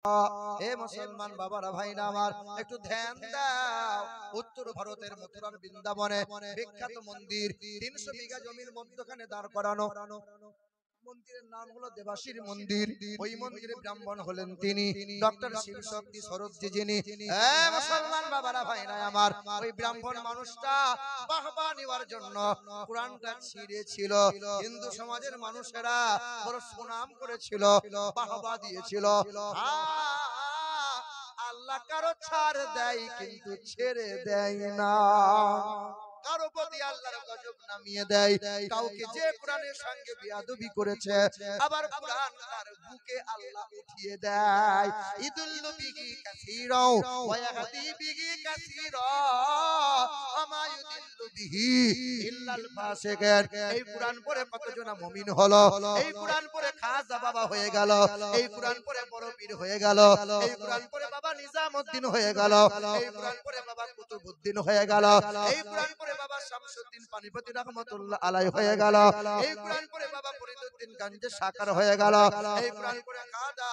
হে মুসলমান বাবারা ভাইরা আমার, একটু ধ্যান দাও। উত্তর ভারতের মথুরার বৃন্দাবনে বিখ্যাত মন্দির, 300 বিঘা জমির মধ্যখানে দাঁড় করানো মন্দিরের নাম হলো দেবাশীর মন্দির। ওই মন্দিরে ব্রাহ্মণ হলেন তিনি ডক্টর শিবশক্তি সরোজি যিনি। মুসলমান বাবারা ভাইরা আমার, ওই ব্রাহ্মণ মানুষটা বাহবা নেওয়ার জন্য কোরআনটা ছিঁড়েছিল। হিন্দু সমাজের মানুষেরা বড় সুনাম করেছিল, বাহবা দিয়েছিল। আল্লাহ কারো ছাড় দেয় কিন্তু ছেড়ে দেয় না। কারো প্রতি আল্লাহর গজব নামিয়ে দেয়। কাউকে যে কোরআনের সঙ্গে বেয়াদবি করেছে, আবার কোরআন তার বুকে আল্লাহ উঠিয়ে দেয়। ইদুল্লু বিহি কাসীরা ওয়া ইয়াহদি বিহি কাসীরা আমা ইউদিল্লু বিহি ইল্লাল ফাসিকিন। এই কোরআন পড়ে কতজন মুমিন হলো, এই কোরআন পড়ে খাজা বাবা হয়ে গেল, এই কোরআন পড়ে বড় পীর হয়ে গেল, এই কোরআন পড়ে বাবা নিজামউদ্দিন হয়ে গেল, এই কোরআন পড়ে বাবা কুতুবউদ্দিন হয়ে গেল, এই কোরআন পড়ে বাবা শামসুদ্দিন পানিপতি রহমাতুল্লাহ আলাইহি হয়ে গেল, এই কোরআন পড়ে বাবা ফরিদউদ্দিন গঞ্জে সাকার হয়ে গেল, এই কোরআন পড়ে খাজা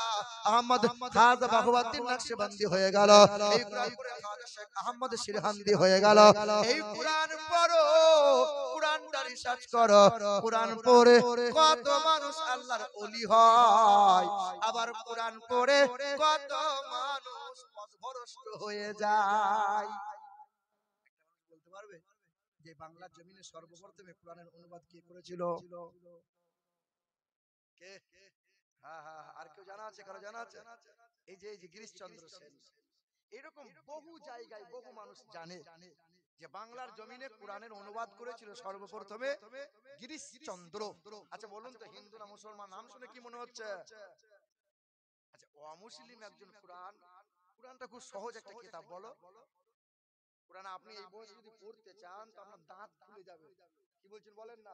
আহমদ খাজা বাহুউদ্দিন নকশবন্দি হয়ে গেল, এই কোরআন পড়ে খাজা শেখ আহমদ সিরহান্দি হয়ে গেল। এই কোরআন পড়ো, কোরআনটা রিসার্চ করো, কোরআন পড়ে কত মানুষ আল্লাহর ওলি হয়, আবার কোরআন পড়ে কত মানুষ পথভ্রষ্ট হয়ে যায়। বলতে পারবে যে বাংলার জমিনে সর্বপ্রথমে কোরআনের অনুবাদ কে করেছিল? কে? হ্যাঁ হ্যাঁ, আর কেউ জানা আছে? কারো জানা আছে? এই যে গিরিশচন্দ্র সেন। এরকম বহু জায়গায় বহু মানুষ জানে যে বাংলার জমিনে কোরআনের অনুবাদ করেছিল সর্বপ্রথমে গিরিশচন্দ্র। আচ্ছা বলুন তো, হিন্দু না মুসলমান? নাম শুনে কি মনে হচ্ছে? আচ্ছা, অমুসলিম একজন কোরআনটা খুব সহজ একটা কিতাব। বলো, কোরআন আপনি এই বয়সে যদি পড়তে চান তো আপনার দাঁত খুলে যাবে। কি বলছেন বলেন না?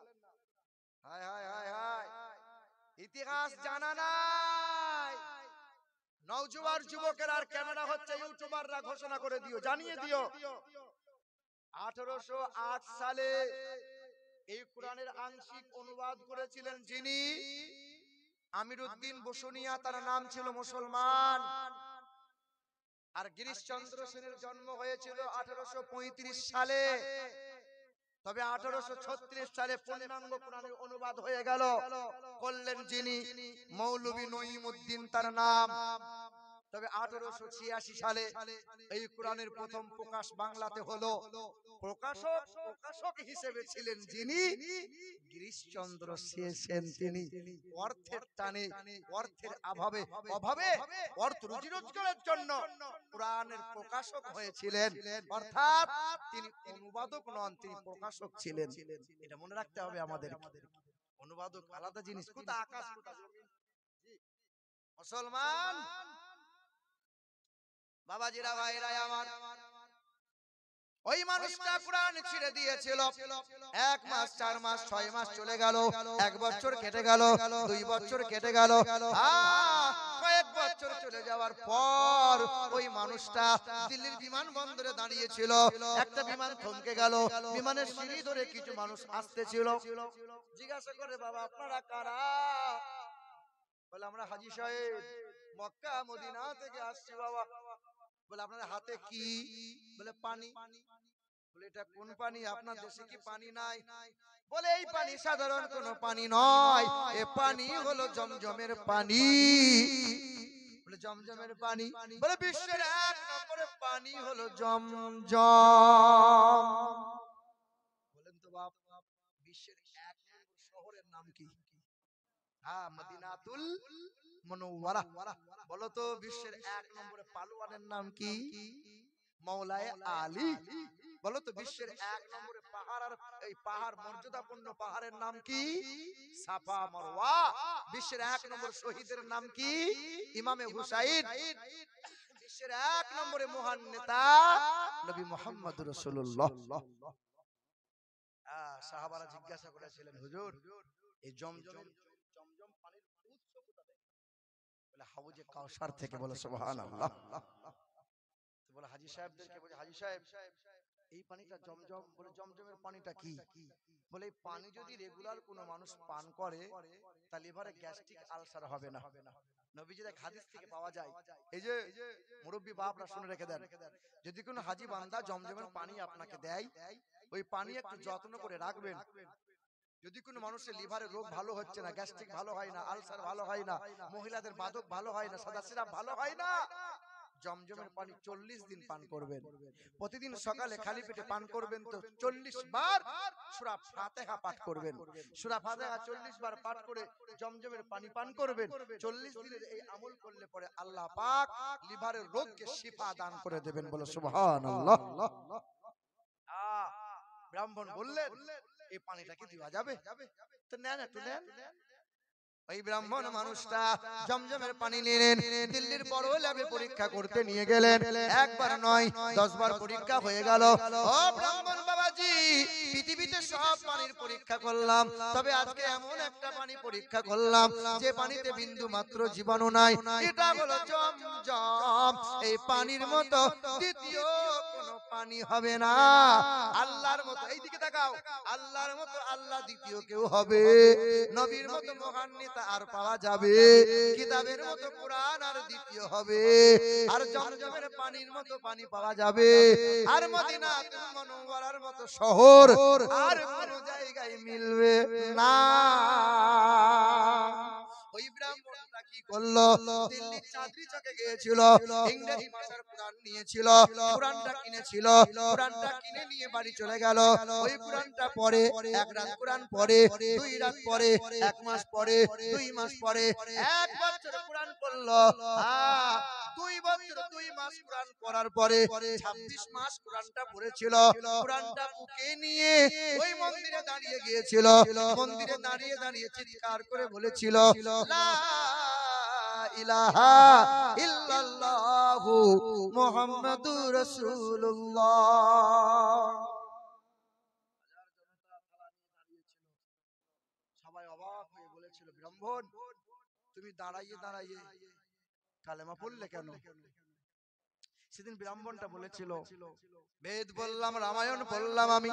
হায় হায় হায় হায়, ইতিহাস জানা নাই। নওজোয়ান যুবকেরা আর ক্যামেরা হচ্ছে, ইউটিউবাররা ঘোষণা করে দিও, জানিয়ে দিও 1808 সালে এই কোরআনের আংশিক অনুবাদ করেছিলেন যিনি, আমিরউদ্দিন বসুনিয়া, তার নাম ছিল মুসলমান। আর গিরিশচন্দ্র সেনের জন্ম হয়েছিল 1835 সালে। তবে 1836 সালে পূর্ণাঙ্গ কোরআনের অনুবাদ হয়ে গেল, করলেন যিনি মৌলভী নঈমউদ্দিন, তার নাম। তবে 1886 সালে এই কোরআনের প্রথম প্রকাশ বাংলাতে হলো। প্রকাশক হিসেবে ছিলেন যিনি, গিরিশচন্দ্র সেন। তিনি অর্থের টানে, অর্থের অভাবে অর্থ রুজি রোজগারের জন্য কোরআনের প্রকাশক হয়েছিলেন। অর্থাৎ তিনি অনুবাদক নন, তিনি প্রকাশক ছিলেন। এটা মনে রাখতে হবে আমাদের। অনুবাদক আলাদা জিনিস, কোথা আকাশ কোথা জমিন। মুসলমান বাবাজিরা ভাইরা আমার, ওই মানুষটা কোরআন ছেড়ে দিয়েছিল। 1 মাস 4 মাস 6 মাস চলে গেল, 1 বছর কেটে গেল, 2 বছর কেটে গেল। কয়েক বছর চলে যাওয়ার পর ওই মানুষটা দিল্লির বিমানবন্দরে দাঁড়িয়েছিল। একটা বিমান থমকে গেল, বিমানের সিঁড়ি ধরে কিছু মানুষ আসতেছিল। জিজ্ঞাসা করে, বাবা আপনারা কারা? বলে, আমরা হাজী সাহেব মক্কা মদিনা থেকে আসছি বাবা। বলে, আপনাদের হাতে কি? বলে, পানি। বলে, এটা কোন পানি? আপনার দেশে কি পানি নাই? বলে, এই পানি সাধারণ কোন পানি নয়, এ পানি হলো জমজমের পানি। বলে, জমজমের পানি? বলে, বিশ্বের 1 নম্বরের পানি হলো জমজম। বলেন তো বাপ, বিশ্বের 1 নম্বর শহরের নাম কি? হ্যাঁ, মদিনাতুল মুনাওয়ারা। বলো তো, বিশ্বের 1 নম্বরে পালোয়ানের নাম কি? মাওলায়ে আলী। বলো তো, বিশ্বের 1 নম্বরে পাহাড়, আর এই পাহাড় মর্যাদাপূর্ণ পাহাড়ের নাম কি? সাফা মারওয়া। বিশ্বের 1 নম্বর শহীদের নাম কি? ইমামে হুসাইন। বিশ্বের 1 নম্বরে মহান নেতা নবী মুহাম্মদুর রাসূলুল্লাহ। সাহাবারা জিজ্ঞাসা করেছিলেন, হুজুর এই জমজম পানির উৎস কোথা থেকে? বলে, হাউজে কাউসার থেকে। বলে, সুবহানাল্লাহ। বলে, হাজী সাহেবদেরকে বলে, হাজী সাহেব এই পানিটা জমজম। বলে, জমজমের পানিটা কি? বলে, এই পানি যদি রেগুলার কোনো মানুষ পান করে তাহলে লিভারে গ্যাস্ট্রিক আলসার হবে না। নবীজির এক হাদিস থেকে পাওয়া যায়, এই যে মুরব্বী বাপরা শুনে রেখে দেন, যদি কোনো হাজি বান্দা জমজমের পানি আপনাকে দেয়, ওই পানি একটু যত্ন করে রাখবেন। যদি কোনো মানুষের লিভারের রোগ ভালো হচ্ছে না, গ্যাস্ট্রিক ভালো হয় না, আলসার ভালো হয় না, মহিলাদের বাদক ভালো হয় না, সাদা সিরাপ ভালো হয় না, জমজমের পানি 40 দিন পান করবেন। প্রতিদিন সকালে খালি পেটে পান করবেন তো 40 বার সূরা ফাতিহা পাঠ করবেন। সূরা ফাতিহা 40 বার পাঠ করে জমজমের পানি পান করবেন। 40 দিনের এই আমল করলে পরে আল্লাহ পাক লিভারের রোগকে শিফা দান করে দেবেন। বলো সুবহানাল্লাহ। ব্রাহ্মণ বললেন, এই পানিটা কি দেওয়া যাবে? তো নেন, একটু নেন। ওই ব্রাহ্মণ মানুষটা জমজমের পানি নিলেন, দিল্লির বড় ল্যাবে পরীক্ষা করতে নিয়ে গেলেন। একবার নয় 10 বার পরীক্ষা হয়ে গেল। ও ব্রাহ্মণ বাবাজি, পৃথিবীতে সব পানির পরীক্ষা করলাম, তবে আজকে এমন একটা পানি পরীক্ষা করলাম যে পানিতে বিন্দু মাত্র জীবাণু নাই। এটা হলো জমজম। এই পানির মতো দ্বিতীয় কোনো পানি হবে না। আল্লাহর মতো, এইদিকে তাকাও, আল্লাহর মতো আল্লাহ দ্বিতীয় কেউ হবে? নবীর মতো মহান নেতা আর পাওয়া যাবে? কিতাবের মতো কোরআন আর দ্বিতীয় হবে? আর জমজমের পানির মতো পানি পাওয়া যাবে? আর মদিনাতুল মুনাওয়ারার মতো শহর আর কোন জায়গায় মিলবে না। ওই ব্রাহ্মণটা কি করলো? দিল্লির চাঁদনি চকে গিয়েছিল, ইংরেজি ভাষার কোরআন নিয়েছিল, কোরআনটা কিনেছিল, কোরআনটা কিনে নিয়ে বাড়ি চলে গেল। ওই কোরআনটা পড়ে, এক রাত কোরআন পড়ে, 2 রাত পড়ে, 1 মাস পড়ে, 2 মাস পড়ে, 1 বছর কোরআন পড়লো। 2 বছর 2 মাস কোরআন পড়ার পরে 26 মাস কোরআনটা পড়েছিল। কোরআনটা বুকে নিয়ে ওই মন্দিরে দাঁড়িয়ে গিয়েছিল। মন্দিরে দাঁড়িয়ে দাঁড়িয়ে চিৎকার করে বলেছিল, লা ইলাহা ইল্লাল্লাহু মুহাম্মাদুর রাসূলুল্লাহ। সবাই অবাক হয়ে বলেছিল, ব্রাহ্মণ তুমি দাঁড়াইয়ে দাঁড়াইয়ে কালেমা পড়লে কেন? সেদিন ব্রাহ্মণটা বলেছিল, বেদ বললাম, রামায়ণ পড়লাম, আমি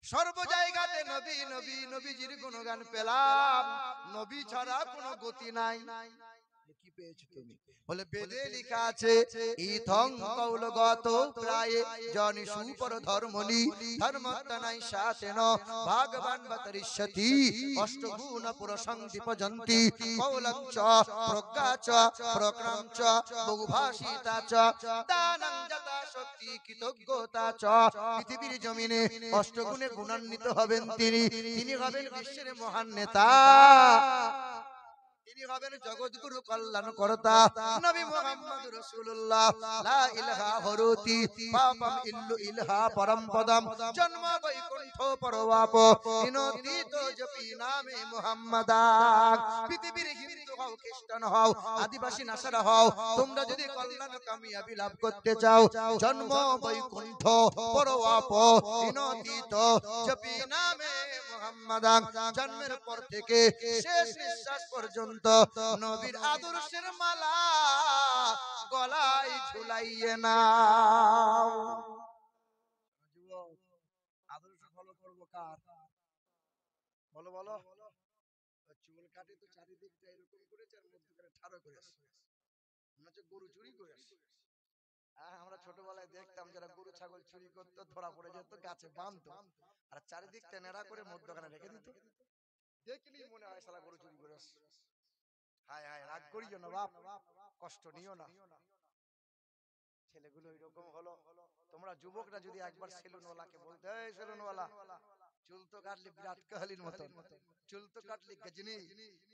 সর্ব জায়গাতে নবী নবী নবীজির গুণগান পেলাম, নবী ছাড়া কোনো গতি নাই। কি পেয়েছো তুমি? বলে বেদে লেখা আছে, ইথং কৌলগত প্রায়ে জনি সুপর ধর্মনি ধর্মত্তনাই শাসেন ভগবান বতরিষ্যতি অষ্টগুণ পুরসংদীপ জন্তি কৌলং চ প্রজ্ঞা চ প্রক্রম চ বহুভাষিতা চ দানং যথা শক্তি কৃতজ্ঞতা চ। পৃথিবীর জমিনে অষ্টগুণে গুণান্বিত হবেন তিনি, তিনি হবেন বিশ্বের মহান নেতা, তিনি হবেন জগৎগুরু কল্যাণকর্তা নবী মুহাম্মদ রাসূলুল্লাহ। লা ইলাহা হরতি পাপম ইল্লু ইলাহা পরম পদম জন্ম বৈকুণ্ঠ পরবাপ ইনতিত জপি নামে মুহাম্মাদান। পৃথিবীর হিন্দু হও, খ্রিস্টান হও, আদিবাসী নাসারা হও, তোমরা যদি কল্যাণ কামিয়াবি লাভ করতে চাও, জন্ম বৈকুণ্ঠ পরবাপ ইনতিত জপি নামে মুহাম্মাদান। জন্মের পর থেকে শেষ নিঃশ্বাস পর্যন্ত নবীর আদর্শের মালা গলায় ঝুলাইয়ে নাও। আদর্শ ফলো করবো কার? বলো বলো। চুল কাটে তো চারিদিকটা এরকম করেছে আর মধ্যখানে ঠাড়ো করেছে, মনে হচ্ছে গরু চুরি করেছে। আমরা ছোটবেলায় দেখতাম যারা গরু ছাগল চুরি করতো, ধরা পড়ে যেত, গাছে বাঁধতো আর চারিদিকটা নেড়া করে মধ্যখানে রেখে দিত। দেখলেই মনে হয় শালা গরু চুরি করেছে। হায় হায়, রাগ করিও না বাপ, কষ্ট নিও না। ছেলেগুলো এরকম হলো। তোমরা যুবকরা যদি একবার সেলুনওয়ালাকে বলতে, এই সেলুনওয়ালা, চুল তো কাটলি বিরাট কোহলির মতন, চুল তো কাটলি গজনি,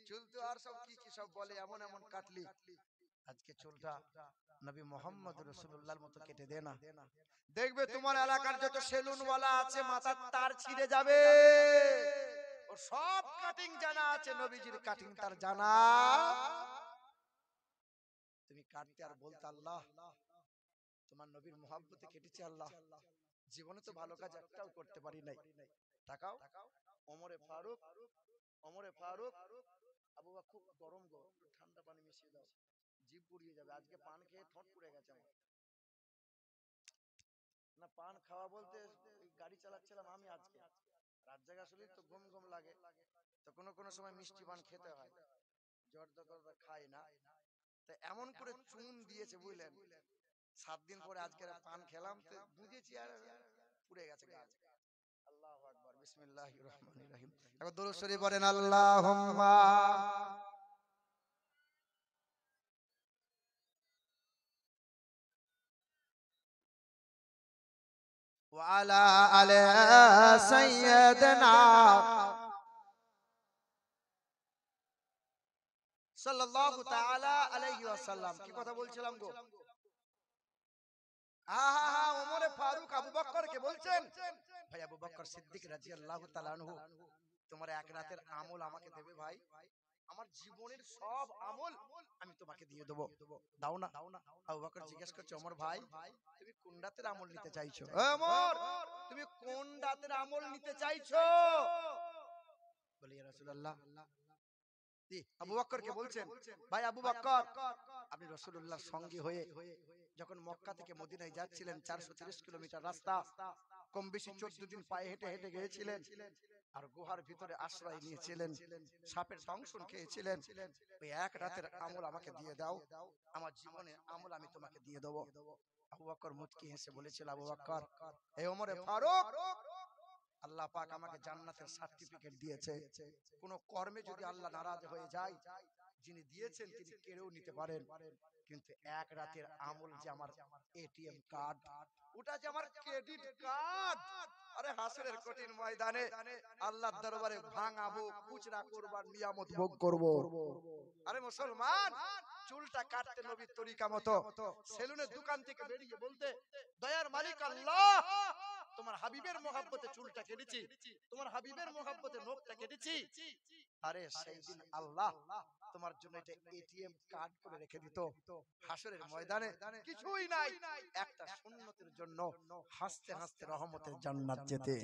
চুল তো আর সব কি কি সব বলে, এমন এমন কাটলি, আজকে চুলটা নবী মুহাম্মদ রাসূলুল্লাহর মতো কেটে দে না। দেখবে তোমার এলাকার যত সেলুনওয়ালা আছে মাথার তার ছিঁড়ে যাবে। ওর সব কাটিং জানা আছে, নবীজির কাটিং তার জানা। তুমি কাটতে আর বলতে, আল্লাহ তোমার নবীর মুহাব্বতে কেটেছে, আল্লাহ জীবনে তো ভালো কাজ একটাও করতে পারি নাই। তাকাও ওমরে ফারুক, ওমরে ফারুক, আবু বকর, খুব গরম গো, ঠান্ডা পানি মিশিয়ে দাও, জিভ পুড়িয়ে যাবে। আজকে পান খেয়ে ঠোঁট পুড়ে গেছে আমার। না পান খাওয়া বলতে গাড়ি চালাচ্ছিলাম আমি, আজকে রাত জায়গা শুনলে তো ঘুম ঘুম লাগে, তো কোনো কোনো সময় মিষ্টি পান খেতে হয়। জর্দা টর্দা খাই না, তো এমন করে চুন দিয়েছে বুঝলেন, 7 দিন পরে আজকে পান খেলাম তো বুঝেছি আর পুড়ে গেছে গাল। আল্লাহু আকবার, বিসমিল্লাহির রহমানির রহিম। একবার দরুদ শরীফ পড়েন, আল্লাহুম্মা ওয়া আলা আলি সাইয়্যিদিনা সাল্লাল্লাহু তাআলা আলাইহি ওয়াসাল্লাম। কি কথা বলছিলাম গো? ওমরে ফারুক আবু বকরকে বলছেন, ভাই আবু বকর সিদ্দিক রাদিয়াল্লাহু তাআলা আনহু, তোমার এক রাতের আমল আমাকে দেবে ভাই? আমার জীবনের সব আমল আমি তোমাকে দিয়ে দেবো, দাও না? আবু বকর জিজ্ঞেস করছে, ওমর ভাই তুমি কোন রাতের আমল নিতে চাইছো? ওমর তুমি কোন রাতের আমল নিতে চাইছো? বলি ইয়া রাসূলুল্লাহ। আবু বকরকে বলছেন, ভাই আবু বকর আপনি রাসূলুল্লাহর সঙ্গী হয়ে যখন মক্কা থেকে মদিনায় যাচ্ছিলেন 430 কিলোমিটার রাস্তা, কম বেশি 14 দিন পায়ে হেঁটে হেঁটে গিয়েছিলেন, আর গুহার ভিতরে আশ্রয় নিয়েছিলেন, সাপের দংশন খেয়েছিলেন, ওই এক রাতের আমল আমাকে দিয়ে দাও, আমার জীবনের আমল আমি তোমাকে দিয়ে দেবো। আবু বকর মুচকি হেসে বলেছিল, আবু বকর হে ওমরে ফারুক, আল্লাহ পাক আমাকে জান্নাতের সার্টিফিকেট দিয়েছে, কোন কর্মে যদি আল্লাহ নারাজ হয়ে যায়, যিনি দিয়েছেন তিনি কেড়েও নিতে পারেন, কিন্তু এক রাতের আমল যে আমার এটিএম কার্ড, ওটা যে আমার ক্রেডিট কার্ড, আরে হাসরের কঠিন ময়দানে আল্লাহর দরবারে ভাঙাবো, খুচরা করবার নিয়ামত ভোগ করব। আরে মুসলমান, চুলটা কাটতে নবীর তরিকা মতো সেলুনের দোকান থেকে বেরিয়ে বলতে, দয়ার মালিক আল্লাহ, তোমার হাবিবের মোহাব্বতে চুলটা কেটেছি, তোমার হাবিবের মোহাব্বতে নখটা কেটেছি, আরে সেই দিন আল্লাহ তোমার জন্য এটা এটিএম কার্ড করে রেখে দিত, হাসরের ময়দানে কিছুই নাই, একটা সুন্নতের জন্য হাসতে হাসতে রহমতের জান্নাত যেতে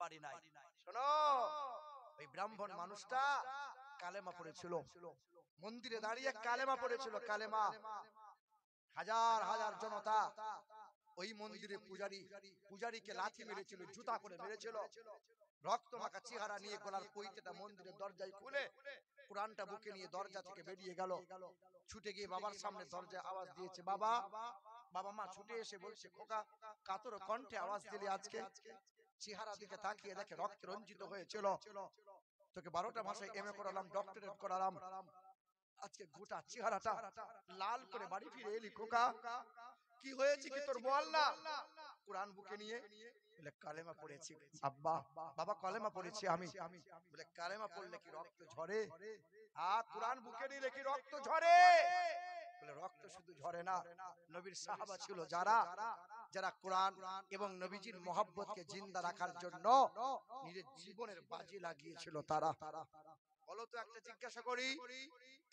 পারি নাই। শোনো, ওই ব্রাহ্মণ মানুষটা কালেমা পড়েছিল, মন্দিরে দাঁড়িয়ে কালেমা পড়েছিল, কালেমা, হাজার হাজার জনতা ওই মন্দিরে পূজারীকে লাথি মেরেছিল, জুতা করে মেরেছিল, রক্ত মাখা চেহারা নিয়ে গলার পৈতেটা মন্দিরের দরজায় খুলে কোরআনটা বুকে নিয়ে দরজা থেকে বেরিয়ে গেল, ছুটে গিয়ে বাবার সামনে দরজায় আওয়াজ দিয়েছে, বাবা, বাবা মা ছুটে এসে বলছে, খোকা কাতর কণ্ঠে আওয়াজ দিলি আজকে? চেহারা দিকে তাকিয়ে দেখে রক্তে রঞ্জিত হয়েছিল, তোকে 12টা ভাষায় এমএ করালাম, ডক্টরেট করালাম, আজকে গোটা চেহারাটা লাল করে বাড়ি ফিরে এলি, খোকা কি হয়েছে কি তোর বল না? কোরআন বুকে নিয়ে বলে, কালেমা পড়েছি আব্বা। বাবা কালেমা পড়েছি আমি। বলে, কালেমা পড়লে কি রক্ত ঝরে? কোরআন বুকে নিলে কি রক্ত ঝরে? বলে, রক্ত শুধু ঝরে না, নবীর সাহাবা ছিল যারা যারা কোরআন এবং নবীজির মহব্বতকে জিন্দা রাখার জন্য নিজের জীবনের বাজি লাগিয়েছিল, তারা। বলো তো, একটা জিজ্ঞাসা করি,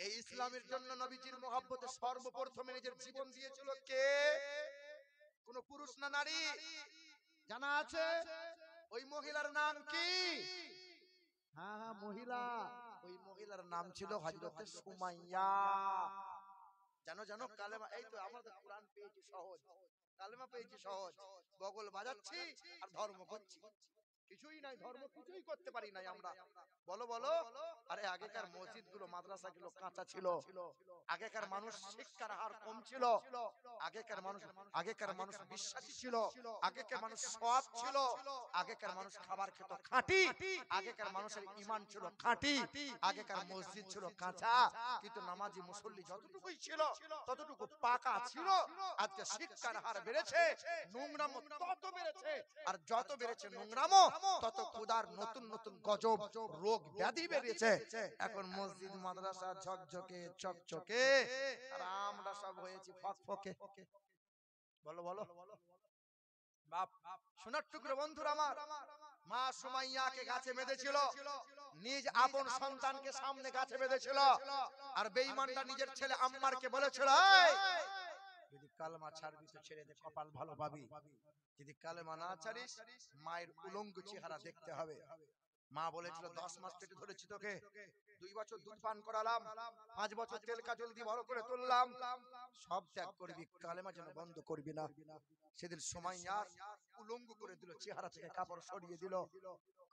এই ইসলামের জন্য নবীজির মহব্বতে সর্বপ্রথমে নিজের জীবন দিয়েছিল কে? কোন পুরুষ না নারী? জানা আছে? ওই মহিলার নাম কি? হ্যাঁ, মহিলা। ওই মহিলার নাম ছিল হযরতে সুমাইয়া। জানো জানো, কালেমা, এই তো আমরা তো কোরআন পেয়েছি সহজ, কালেমা পেয়েছি সহজ, বগল বাজাচ্ছি আর ধর্ম করছি, কিছুই নাই, ধর্ম কিছুই করতে পারি নাই আমরা। বলো বলো, আরে আগেকার মসজিদ গুলো, মাদ্রাসা গুলো কাঁচা ছিল, আগেকার মানুষ শিক্ষার হার কম ছিল, আগেকার মানুষ বিশ্বাসী ছিল, আগেকার মানুষ সৎ ছিল, আগেকার মানুষ খাবার খেত খাঁটি, আগেকার মানুষের ঈমান ছিল খাঁটি, আগেকার মসজিদ ছিল কাঁচা, কিন্তু নামাজি মুসল্লি যতটুকুই ছিল ততটুকু পাকা ছিল। আজকে শিক্ষার হার বেড়েছে, নোংরামো তত বেড়েছে, আর যত বেড়েছে নোংরামো তত খোদার নতুন নতুন গজব রোগ ব্যাধি বেরিয়েছে। এখন মসজিদ মাদ্রাসা ঝকঝকে চকচকে, আর আমরা সব হয়েছি ফকফকে। বলো বলো বাপ, সোনার টুকরো বন্ধুরা আমার, মা সুমাইয়াকে গাছে বেঁধেছিল, নিজ আপন সন্তানকে সামনে গাছে বেঁধেছিল, আর বেঈমানটা নিজের ছেলে আম্মারকে বলেছিল, যদি কালেমা ছাড়বি তো ছেড়ে দে, কপাল ভালো পাবি, যদি কালেমা না ছাড়িস মায়ের উলঙ্গ চেহারা দেখতে হবে। মা বলেছিল 10 মাস পেটে ধরেছি তোকে, 2 বছর দুধ পান করালাম, 5 বছর তেল কাজল দিয়ে বড় করে তুললাম, সব ত্যাগ করবি, কালেমা যেন বন্ধ করবি না। সেদিন সুমাইয়া উলঙ্গ করে দিল, চেহারা থেকে কাপড় সরিয়ে দিল।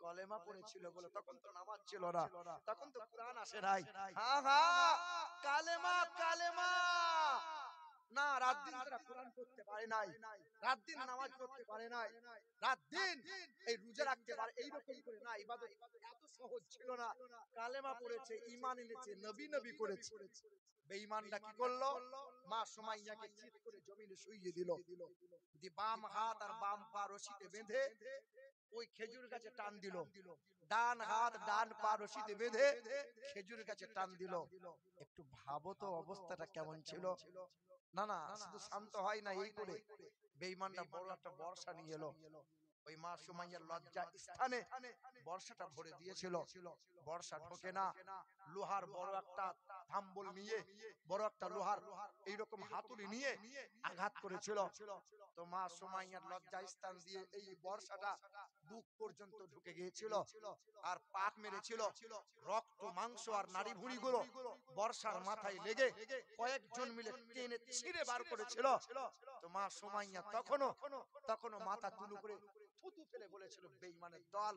কলেমা পড়েছিল বলে, তখন তো নামাজ ছিল না, তখন তো কোরআন আসে নাই। হ্যাঁ হ্যাঁ, কালেমা কালেমা না, রাত দিন তারা কোরআন পড়তে পারে নাই, রাত দিন নামাজ পড়তে পারে নাই, রাত দিন এই রোজা রাখতে পারে এইরকম করে না, ইবাদত এত সহজ ছিল না। কালেমা পড়েছে, ঈমান এনেছে, নবী নবী করেছে। বেঈমানরা কি করলো, মা সুমাইয়াকে চিৎ করে জমিনে শুইয়ে দিল, দিয়ে বাম হাত আর বাম পা রশিতে বেঁধে ওই খেজুর গাছে টান দিল, ডান হাত ডান পা রশিতে বেঁধে খেজুর গাছে টান দিল। একটু ভাবো তো অবস্থাটা কেমন ছিল। না না, শুধু শান্ত হয় না, এই করে বেঈমানটা বড় একটা বর্ষা নিয়ে এলো, ওই মা সুমাইয়ার লজ্জা স্থানে বর্ষাটা ভরে দিয়েছিল। বর্ষা ঢোকে না, লোহার বড় একটা থাম্বল নিয়ে, বড় একটা লোহার এইরকম হাতুড়ি নিয়ে আঘাত করেছিল। তো মা সুমাইয়ার লজ্জা স্থান দিয়ে এই বর্ষাটা বুক পর্যন্ত ঢুকে গিয়েছিল, আর পাক মেরেছিল। রক্ত মাংস আর নাড়ি ভুঁড়িগুলো বর্ষার মাথায় লেগে কয়েকজন মিলে টেনে ছিঁড়ে বার করেছিল। তো মা সুমাইয়া তখনও মাথা তুলু করে থুতু ফেলে বলেছিল, বেঈমানের দল,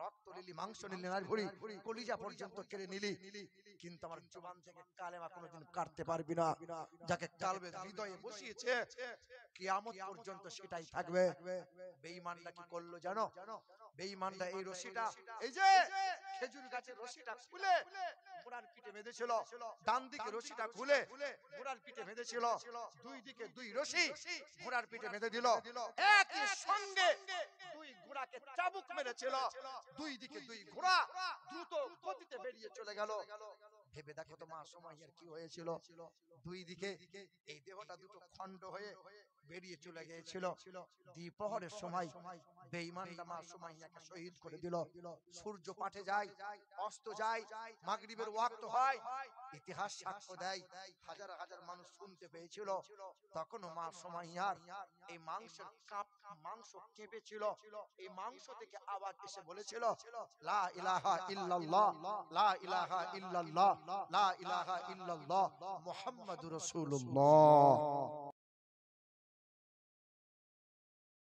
রক্ত নিলি, মাংস নিলি, নাড়ি ভুঁড়ি, কলিজা পর্যন্ত কেড়ে নিলি, কিন্তু আমার জবান থেকে কালেমা কোনোদিন কাটতে পারবি না। যাকে কালবে হৃদয়ে বসিয়েছে, কিয়ামত পর্যন্ত সেটাই থাকবে। বেঈমানরা কি করলো জানো? বেঈমানরা এই রশিটা, এই যে খেজুর গাছের রশিটা খুলে ঘোড়ার পিঠে বেঁধেছিল, ডান দিকে রশিটা খুলে ঘোড়ার পিঠে বেঁধেছিল, দুই দিকে দুই রশি ঘোড়ার পিঠে বেঁধে দিল, একই সঙ্গে দুই ঘোড়াকে চাবুক মেরেছিল, দুই দিকে দুই ঘোড়া দ্রুত গতিতে বেরিয়ে চলে গেল। ভেবে দেখো তো মা সুমাইয়ার কি হয়েছিল। দুই দিকে এই দেহটা দুটো খণ্ড হয়ে বেরিয়ে চলে গিয়েছিল। দ্বিপ্রহরের সময় বেঈমানরা মা সুমাইয়াকে শহীদ করে দিল। সূর্য পাঠে যায়, অস্ত যায়, মাগরিবের ওয়াক্ত হয়, ইতিহাস সাক্ষ্য দেয় হাজার হাজার মানুষ শুনতে পেয়েছিল। তখনও মা সুমাইয়ার এই মাংস কেঁপেছিল, এই মাংস থেকে আওয়াজ এসে বলেছিল, লা ইলাহা ইল্লাল্লাহ, লা ইলাহা ইল্লাল্লাহ, লা ইলাহা ইল্লাল্লাহ, মুহাম্মাদুর রাসূলুল্লাহ।